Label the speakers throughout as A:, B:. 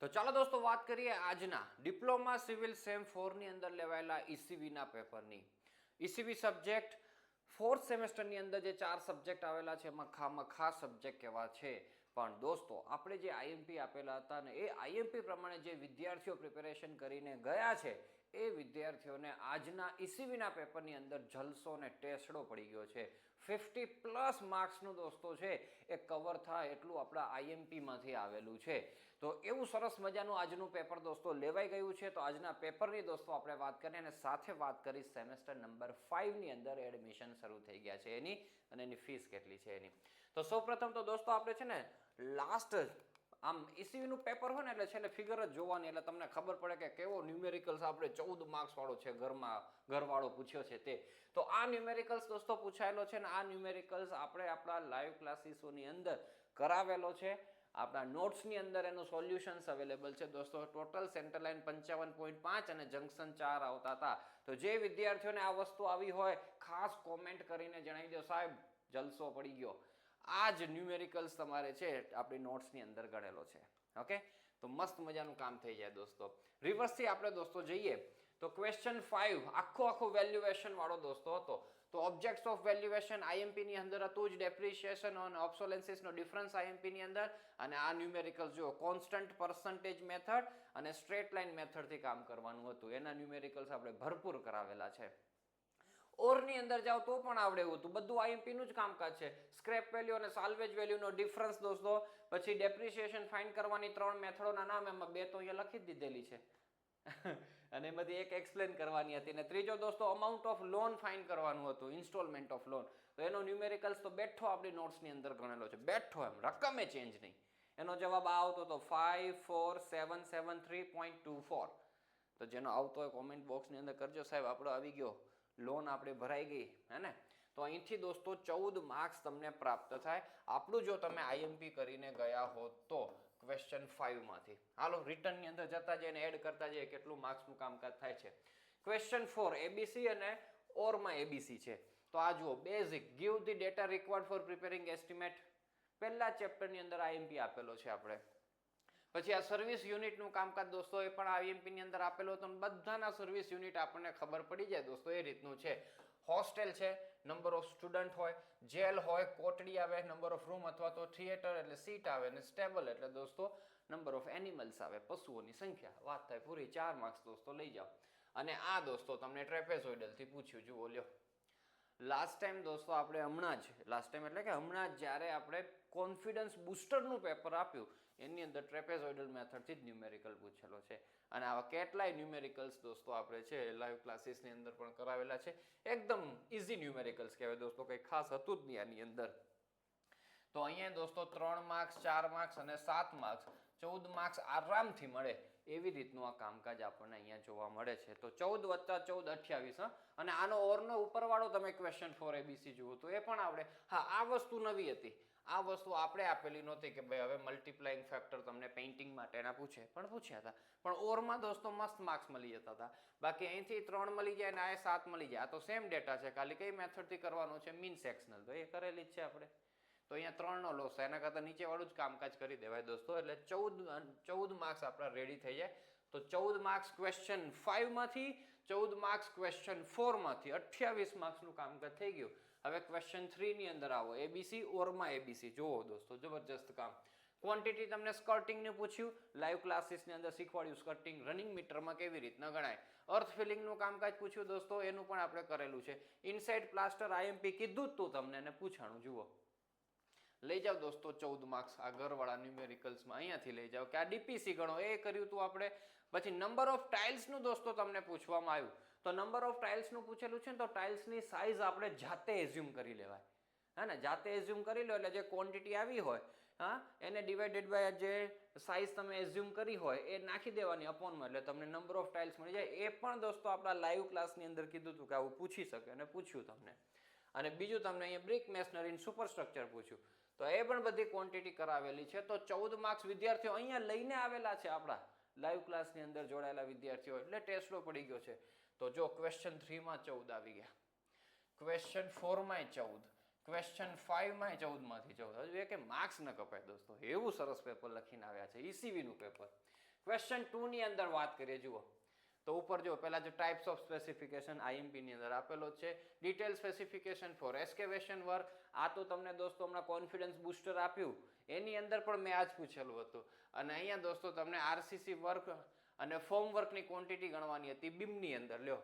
A: તો ચાલો દોસ્તો વાત કરીએ આજના ડિપ્લોમા સિવિલ સેમ 4 ની અંદર લેવાયેલા ઈસીવી ના પેપરની. ઈસીવી સબ્જેક્ટ ફોર્થ સેમેસ્ટરની અંદર જે 4 સબ્જેક્ટ આવેલા છે એમાં ખાસ સબ્જેક્ટ કેવા છે. પણ દોસ્તો આપણે જે આઈએમપી આપેલા હતા ને એ આઈએમપી પ્રમાણે જે વિદ્યાર્થીઓ પ્રિપેરેશન કરીને ગયા છે એ વિદ્યાર્થીઓને આજના ઈસીવીના પેપરની અંદર જલસો ને ટેસડો પડી ગયો છે. 50+ માર્ક્સનું દોસ્તો છે એ કવર થાય એટલું આપણા આઈએમપીમાંથી આવેલું છે. તો એવું સરસ મજાનું આજનું પેપર દોસ્તો લેવાઈ ગયું છે. તો આજના પેપરની દોસ્તો આપણે વાત કરીએ અને સાથે વાત કરી સેમેસ્ટર નંબર 5 ની અંદર એડમિશન શરૂ થઈ ગયા છે એની અને એની ફીસ કેટલી છે એની. તો સૌપ્રથમ તો દોસ્તો આપણે છે ને લાસ્ટ આમ ઈસીવી નું પેપર હોય ને એટલે છેલ્લે ફિગર જ જોવાની એટલે તમને ખબર પડે કે કેવો ન્યુમેરિકલ્સ આપણે 14 માર્ક્સ વાળો છે ઘરવાળો પૂછ્યો છે તે. તો આ ન્યુમેરિકલ્સ દોસ્તો પૂછાયેલો છે ને આ ન્યુમેરિકલ્સ આપણે આપણા લાઈવ ક્લાસીસોની અંદર કરાવેલો છે. આપણા નોટ્સની અંદર એનું સોલ્યુશન્સ અવેલેબલ છે દોસ્તો. ટોટલ સેન્ટર લાઇન 55.5 અને જંકશન 4 આવતા હતા. તો જે વિદ્યાર્થીઓને આ વસ્તુ આવી હોય ખાસ કોમેન્ટ કરીને જણાવી દો સાહેબ જલસો પડી ગયો. આ જ ન્યુમેરિકલ્સ તમારે છે આપણી નોટ્સની અંદર ગણેલો છે. ઓકે, તો મસ્ત મજાનું કામ થઈ જાય દોસ્તો. રિવર્સથી આપણે દોસ્તો જઈએ તો ક્વેશ્ચન 5 આખો વેલ્યુએશન વાળો દોસ્તો હતો. તો ઓબ્જેક્ટ્સ ઓફ વેલ્યુએશન આઈએમપી ની અંદર હતું જ, ડેપ્રિસિએશન અને ઓબ્સોલેન્સીસ નો ડિફરન્સ આઈએમપી ની અંદર, અને આ ન્યુમેરિકલ્સ જો કોન્સ્ટન્ટ પર્સન્ટેજ મેથડ અને સ્ટ્રેટ લાઇન મેથડ થી કામ કરવાનું હતું. એના ન્યુમેરિકલ્સ આપણે ભરપૂર કરાવેલા છે. ઓર ની અંદર જાવ તો પણ આવડે એવું હતું. બધું આઈએમપી નું જ કામકાજ છે. સ્ક્રેપ વેલ્યુ અને સાલ્વેજ વેલ્યુ નો ડિફરન્સ દોસ્તો, પછી ડેપ્રિસિએશન ફાઇન્ડ કરવાની 3 મેથડોના નામ, એમાં 2 તો અહીંયા લખી જ દીધેલી છે અને એમાંથી એક એક્સપ્લેન કરવાની હતી. અને ત્રીજો દોસ્તો અમાઉન્ટ ઓફ લોન ફાઇન્ડ કરવાનું હતું, ઇન્સ્ટોલમેન્ટ ઓફ લોન. તો એનો ન્યુમેરિકલ્સ તો બેઠો આપણી નોટ્સ ની અંદર ગણેલો છે. બેઠો એમ, રકમે ચેન્જ નહીં. એનો જવાબ આવતો તો 54773.24. તો જેનો આવતો હોય કોમેન્ટ બોક્સની અંદર કરજો સાહેબ આપણો આવી ગયો, લોન આપણે ભરાઈ ગઈ હે ને. તો અહીંથી દોસ્તો 14 માર્ક્સ તમને પ્રાપ્ત થાય આપણું જો તમે આઈએમપી કરીને ગયા હો તો ક્વેશ્ચન 5 માંથી. હાલો રિટર્નની અંદર જતા જઈએ અને એડ કરતા જઈએ કેટલું માર્ક્સનું કામકાજ થાય છે. ક્વેશ્ચન 4 એબીસી અને ઓરમાં એબીસી છે. તો આ જુઓ, basic give the data required for preparing estimate. પહેલા ચેપ્ટરની અંદર આઈએમપી આપેલો છે આપણે. પછી આ સર્વિસ યુનિટનું કામકાજ દોસ્તો એ પણ આઈએમપી ની અંદર આપેલો હતો. બધાના સર્વિસ યુનિટ આપણને ખબર પડી જાય દોસ્તો એ રીતનું છે. હોસ્ટેલ છે, નંબર ઓફ સ્ટુડન્ટ હોય, જેલ હોય, કોટડી આવે, નંબર ઓફ રૂમ અથવા તો થિયેટર એટલે સીટ આવે, અને સ્ટેબલ એટલે દોસ્તો નંબર ઓફ એનિમલ્સ આવે, પશુઓની સંખ્યા. વાત થાય પૂરી. 4 માર્ક્સ દોસ્તો લઈ જાઓ. અને આ દોસ્તો તમને ટ્રેપેઝોઇડલ થી પૂછ્યું, જુઓ લ્યો. લાસ્ટ ટાઈમ દોસ્તો આપણે હમણાં જ જ્યારે આપણે કોન્ફિડન્સ બુસ્ટરનું પેપર આપ્યું એની અંદર ટ્રેપેઝોઇડલ મેથડથી જ ન્યુમેરિકલ પૂછેલો છે. અને આવા કેટલાય ન્યુમેરિકલ્સ દોસ્તો આપણે છે લાઈવ ક્લાસીસની અંદર પણ કરાવેલા છે. એકદમ ઇઝી ન્યુમેરિકલ્સ કહેવાય દોસ્તો, કંઈ ખાસ હતું જ નહીં આની અંદર. તો અહીંયા દોસ્તો 3 માર્ક્સ, 4 માર્ક્સ અને 7 માર્ક્સ, 14 માર્ક્સ આરામથી મળે એવી રીતનું આ કામકાજ આપણને અહીંયા જોવા મળે છે. તો 14 + 14 28. અને આનો ઓરનો ઉપરવાળો તમે ક્વેશ્ચન 4 એબીસી જુઓ તો એ પણ આવડે. હા, આ વસ્તુ નવી હતી. આ વસ્તુ આપણે આપેલી નહોતી કે ભાઈ હવે મલ્ટીપ્લાઇંગ ફેક્ટર તમને પેઇન્ટિંગ માટેના પૂછ્યા હતા. પણ ઓરમાં દોસ્તો મસ્ત માર્ક્સ મળી જતા હતા. બાકી અહીંથી 3 મળી જાય અને આ 7 મળી જાય. આ તો સેમ ડેટા છે, ખાલી કઈ મેથડથી કરવાનો છે, મીન સેક્શનલ. તો એ કરેલી જ છે આપણે. તો અહીંયા 3 નો લોસ, એના કરતાં નીચેવાળું જ કામકાજ કરી દેવાય દોસ્તો. એટલે 14 માર્ક્સ આપણા રેડી થઈ જાય. તો 14 માર્ક્સ ક્વેશ્ચન 5 માંથી, 14 માર્ક્સ ક્વેશ્ચન 4 માંથી, 28 માર્ક્સનું કામકાજ થઈ ગયું. હવે ક્વેશ્ચન 3 ની અંદર આવો, એબીસી ઓરમાં એબીસી. જુઓ દોસ્તો, જબરજસ્ત કામ. ક્વોન્ટિટી તમને સ્કર્ટિંગનું પૂછ્યું, લાઈવ ક્લાસીસની અંદર શીખવાડ્યું સ્કર્ટિંગ રનિંગ મીટરમાં કેવી રીતના ગણાય. અર્થ ફિલિંગનું કામકાજ પૂછ્યું દોસ્તો, એનું પણ આપણે કરેલું છે. ઇનસાઇડ પ્લાસ્ટર આઈએમપી કીધું જ તું તમને અને પૂછાણું. જુઓ, લઈ જાઓ દોસ્તો 14 માર્ક્સ આ ઘરવાળા ન્યુમેરિકલ્સમાં. અહીંયાથી લઈ જાઓ કે આ ડીપીસી ગણો, એ કર્યું તું આપણે. પછી નંબર ઓફ ટાઇલ્સનું દોસ્તો તમને પૂછવામાં આવ્યું. તો નંબર ઓફ ટાઇલ્સનું પૂછેલું છે ને તો ટાઇલ્સની સાઇઝ આપણે જાતે એઝ્યુમ કરી લેવાય. હા ને, જાતે એઝ્યુમ કરી લો એટલે જે ક્વોન્ટિટી આવી હોય એને ડિવાઇડેડ બાય જે સાઇઝ તમે એઝ્યુમ કરી હોય એ નાખી દેવાની અપોનમાં, એટલે તમને નંબર ઓફ ટાઇલ્સ મળી જાય. એ પણ દોસ્તો આપણા લાઈવ ક્લાસની અંદર કીધું હતું કે આવું પૂછી શકે અને પૂછ્યું તમને. અને બીજું તમને અહીંયા બ્રિક મેસનરી સુપરસ્ટ્રક્ચર પૂછ્યું. તો એ પણ બધી ક્વોન્ટિટી કરાવેલી છે. તો 14 માર્ક્સ વિદ્યાર્થીઓ અહીંયા લઈને આવેલા છે આપણા લાઈવ ક્લાસની અંદર જોડાયેલા વિદ્યાર્થીઓ, એટલે ટેસ્ટો પડી ગયો છે. તો જો ક્વેશ્ચન 3 માં 14 આવી ગયા, ક્વેશ્ચન 4 માં 14, ક્વેશ્ચન 5 માં 14 માંથી 14. હજુ એ કે માર્ક્સ ન કપાય દોસ્તો, એવું સરસ પેપર લખીને આવ્યા છે ઈસીવી નું પેપર. ક્વેશ્ચન 2 ની અંદર વાત કરીએ, જુઓ તો ઉપર જો પહેલા જો ટાઈપ્સ ઓફ સ્પેસિફિકેશન આઈએમપી ની અંદર આપેલો છે, ડિટેલ સ્પેસિફિકેશન ફોર એસ્કેવેશન વર્ક. આ તો તમને દોસ્તો હમણાં કોન્ફિડન્સ બૂસ્ટર આપ્યું એની અંદર પણ મેં આજ પૂછેલું હતું. અને અહીંયા દોસ્તો તમને આરસીસી વર્ક અને ફોર્મ વર્કની ક્વોન્ટિટી ગણવાની હતી બીમની અંદર. લ્યો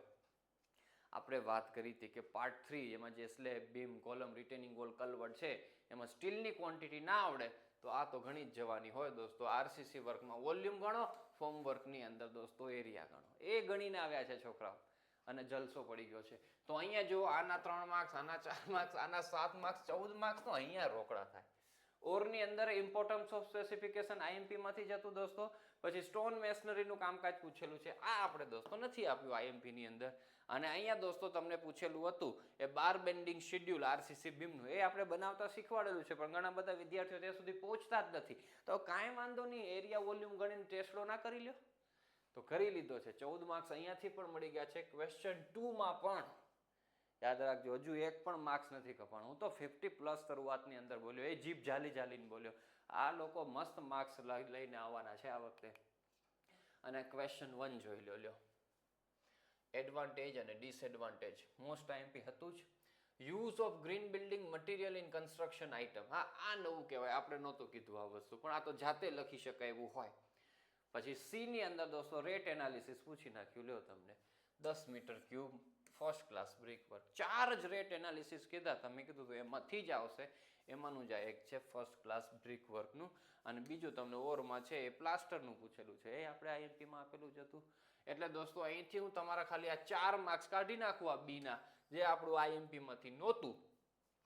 A: આપણે વાત કરી હતી કે પાર્ટ 3 એમાં જે slab, beam, column, retaining wall, culvert છે એમાં સ્ટીલની ક્વોન્ટિટી ના આવડે તો આ તો ઘણી જ જવાની હોય દોસ્તો. આરસીસી વર્કમાં વોલ્યુમ ગણો, ફોર્મ વર્કની અંદર દોસ્તો એરિયા ગણો. એ ગણીને આવ્યા છે છોકરાઓ અને જલસો પડી ગયો છે. તો અહીંયા જો આના 3 માર્ક્સ, આના 4 માર્ક્સ, આના 7 માર્ક્સ, 14 માર્ક્સ તો અહીંયા રોકડા થાય. ઓરની અંદર ઇમ્પોર્ટન્સ ઓફ સ્પેસિફિકેશન આઈએમપી માંથી જતું દોસ્તો. પછી સ્ટોન મેસનરીનું કામકાજ પૂછેલું છે, આ આપણે દોસ્તો નથી આપ્યું આઈએમપી ની અંદર. અને અહીંયા દોસ્તો તમને પૂછેલું હતું એ બાર બેન્ડિંગ શેડ્યુલ આરસીસી બીમનું, એ આપણે બનાવતા શીખવાડેલું છે પણ ઘણા બધા વિદ્યાર્થીઓ ત્યાં સુધી પહોંચતા જ નથી. તો કાંઈ વાંધો નહીં, એરિયા વોલ્યુમ ગણીને ટેસ્ટો ના કરી લ્યો તો કરી લીધો છે. 14 માર્ક્સ અહીંયાથી પણ મળી ગયા છે. ક્વેશ્ચન 2 માં પણ યાદ રાખજો, હજુ એક પણ માર્ક્સ નથી કપાણો. હું તો 50+ શરૂઆતની અંદર બોલ્યો, એ જીભ ઝાલીને બોલ્યો. આ લોકો મસ્ત માર્ક્સ લઈને આવવાના છે આ વખતે. અને ક્વેશ્ચન 1 જોઈ લ્યો. એડવાન્ટેજ અને ડિસએડવાન્ટેજ મોસ્ટ આઈએમપી હતું જ. Use of green building material in construction item. હા, આ નવું કહેવાય, આપણે નહોતું કીધું આ વસ્તુ, પણ આ તો જાતે લખી શકાય એવું હોય. પછી સી ની અંદર દોસ્તો રેટ એનાલિસિસ પૂછી નાખ્યું. લ્યો તમને 10 metre cube first class brick work, 4 જ રેટ એનાલિસિસ કીધા. તમે કીધું તો એમાંથી જ આવશે. એમાંનું જ એક છે ફર્સ્ટ ક્લાસ બ્રિક વર્કનું, અને બીજું તમને ઓરમાં છે એ પ્લાસ્ટરનું પૂછેલું છે, એ આપણે આઈએમપીમાં આપેલું જ હતું. એટલે દોસ્તો અહીંથી હું તમારા ખાલી આ 4 માર્ક્સ કાઢી નાખું આ બીના, જે આપણું આઈએમપીમાંથી નહોતું,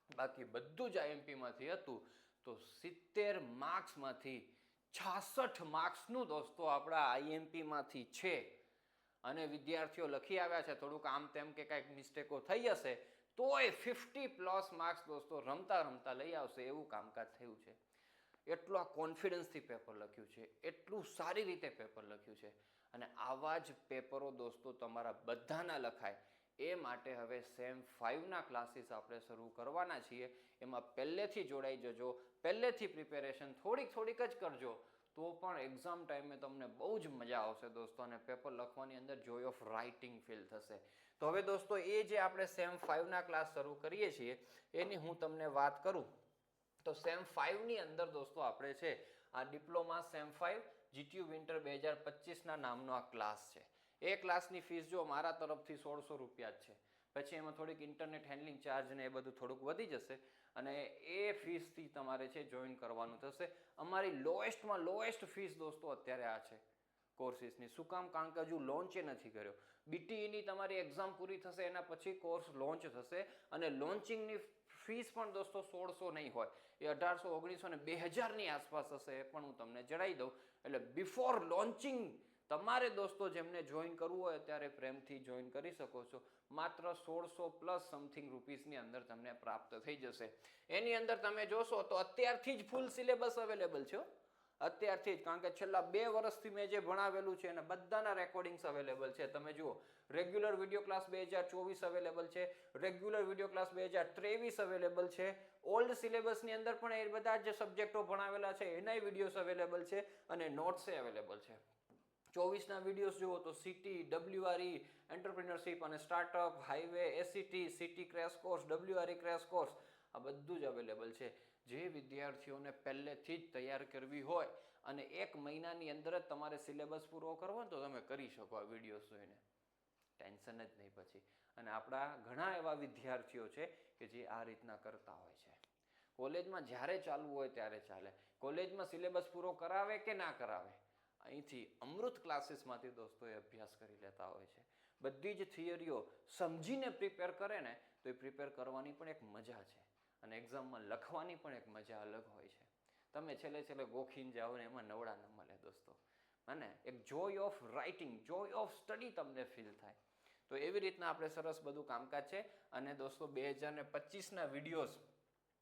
A: બાકી બધું જ આઈએમપીમાંથી હતું. તો 70 માર્ક્સમાંથી 66 માર્ક્સનું દોસ્તો આપણા આઈએમપીમાંથી છે. અને વિદ્યાર્થીઓ લખી આવ્યા છે, થોડુંક આમ તેમ કે કાંઈક મિસ્ટેકો થઈ હશે તોય 50+ માર્ક્સ દોસ્તો રમતા લઈ આવશે એવું કામકાજ થયું છે. એટલું આ કોન્ફિડન્સથી પેપર લખ્યું છે, એટલું સારી રીતે પેપર લખ્યું છે. અને આવા જ પેપરો દોસ્તો તમારા બધાના લખાય એ માટે હવે સેમ 5ના ક્લાસીસ આપણે શરૂ કરવાના છીએ. એમાં પહેલેથી જોડાઈ જજો, પહેલેથી પ્રિપેરેશન થોડીક જ કરજો, તો પણ એક્ઝામ ટાઈમે તમને બહુ જ મજા આવશે દોસ્તો. અને પેપર લખવાની અંદર જોય ઓફ રાઇટિંગ ફીલ થશે. તો હવે દોસ્તો એ જે આપણે સેમ 5ના ક્લાસ શરૂ કરીએ છીએ એની હું તમને વાત કરું તો સેમ 5ની અંદર દોસ્તો આપણે છે આ ડિપ્લોમા સેમ 5 જીટીયુ વિન્ટર 2025ના નામનો આ ક્લાસ છે. એ ક્લાસની ફીસ જો મારા તરફથી 1600 રૂપિયા જ છે. પછી એમાં થોડીક ઇન્ટરનેટ હેન્ડલિંગ ચાર્જ ને એ બધું થોડુંક વધી જશે અને એ ફીસથી તમારે છે જોઈન કરવાનું થશે. અમારી લોએસ્ટમાં લોએસ્ટ ફીસ દોસ્તો અત્યારે આ છે કોર્સિસની. શું કામ? કારણ કે હજુ લોન્ચ એ નથી કર્યો. બીટીઈની તમારી એક્ઝામ પૂરી થશે એના પછી કોર્સ લોન્ચ થશે અને લોન્ચિંગની ફીસ પણ દોસ્તો 1600 નહીં હોય, એ 1800, 1900 ને 2000ની આસપાસ હશે. એ પણ હું તમને જણાવી દઉં. એટલે બિફોર લોન્ચિંગ તમારે દોસ્તો જેમને જોઈન કરવું હોય ત્યારે પ્રેમથી જોઈન કરી શકો છો. માત્ર 1600+ સમથિંગ રૂપીસની અંદર તમને પ્રાપ્ત થઈ જશે. એની અંદર તમે જોશો તો અત્યારથી જ ફૂલ સિલેબસ અવેલેબલ છે. અત્યારથી જ, કારણ કે છેલ્લા 2 વર્ષથી મેં જે ભણાવેલું છે અને બધાના રેકોર્ડિંગ્સ અવેલેબલ છે. તમે જુઓ, રેગ્યુલર વિડીયો ક્લાસ 2024 અવેલેબલ છે, રેગ્યુલર વિડીયો ક્લાસ 2023 અવેલેબલ છે, ઓલ્ડ સિલેબસની અંદર પણ એ બધા જ સબ્જેક્ટો ભણાવેલા છે એનાય વિડીયોઝ અવેલેબલ છે અને નોટ્સ અવેલેબલ છે. 24ના વિડીયોઝ જુઓ તો સિટી, WRE, એન્ટરપ્રિન્યોરશિપ અને startup, highway, ACT, city crash course, WRE crash course, આ બધું જ અવેલેબલ છે. જે વિદ્યાર્થીઓને પહેલેથી જ તૈયાર કરવી હોય અને 1 મહિનાની અંદર જ તમારે સિલેબસ પૂરો કરવો હોય તો તમે કરી શકો આ વિડીયોઝ જોઈને, ટેન્શન જ નહીં પછી. અને આપણા ઘણા એવા વિદ્યાર્થીઓ છે કે જે આ રીતના કરતા હોય છે. કોલેજમાં જ્યારે ચાલવું હોય ત્યારે ચાલે, કોલેજમાં સિલેબસ પૂરો કરાવે કે ના કરાવે, અહીંથી અમૃત ક્લાસીસમાંથી દોસ્તો એ અભ્યાસ કરી લેતા હોય છે. બધી જ થિયરીઓ સમજીને પ્રિપેર કરે ને તો એ પ્રિપેર કરવાની પણ એક મજા છે અને એક્ઝામમાં લખવાની પણ એક મજા અલગ હોય છે. તમે છેલ્લે ગોખીને જાઓ ને એમાં નવડા ન મળે દોસ્તો. અને એક જોય of writing, Joy of study તમને ફીલ થાય. તો એવી રીતના આપણે સરસ બધું કામકાજ છે. અને દોસ્તો 2025ના વિડીયોઝ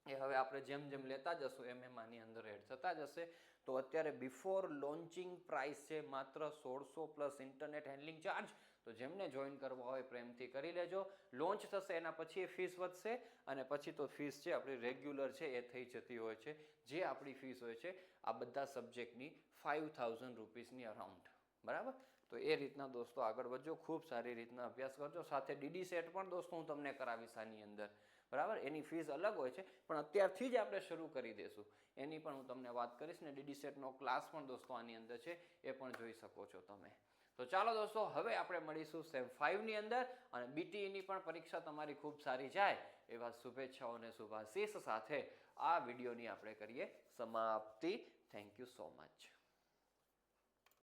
A: એ હવે આપણે જેમ લેતા જશું એમ આની અંદર એડ થતા જશે. તો અત્યારે બિફોર લોન્ચિંગ પ્રાઇસ છે માત્ર 1600+ ઇન્ટરનેટ હેન્ડલિંગ ચાર્જ. તો જેમને જોઈન કરવા હોય પ્રેમથી કરી લેજો. લોન્ચ થશે એના પછી એ ફીસ વધશે અને પછી તો ફીસ છે આપણી રેગ્યુલર છે એ થઈ જતી હોય છે. જે આપણી ફીસ હોય છે આ બધા સબ્જેક્ટની 5000 રૂપીસની અરાઉન્ડ. બરાબર, તો એ રીતના દોસ્તો આગળ વધજો, ખૂબ સારી રીતના અભ્યાસ કરજો. સાથે ડીડી સેટ પણ દોસ્તો હું તમને કરાવીશ આની અંદર. બરાબર, એની ફીસ અલગ હોય છે પણ અત્યારથી જ આપણે શરૂ કરી દઈશું. એની પણ હું તમને વાત કરીશ ને ડીડી સેટનો ક્લાસ પણ દોસ્તો આની અંદર છે, એ પણ જોઈ શકો છો તમે. તો ચાલો દોસ્તો, હવે આપણે મળીશું સેમ 5 ની અંદર અને બીટીઈની પણ પરીક્ષા તમારી ખૂબ સારી જાય એવા શુભેચ્છાઓ અને શુભાશીષ સાથે આ વિડીયોની આપણે કરીએ સમાપ્તિ. Thank you so much.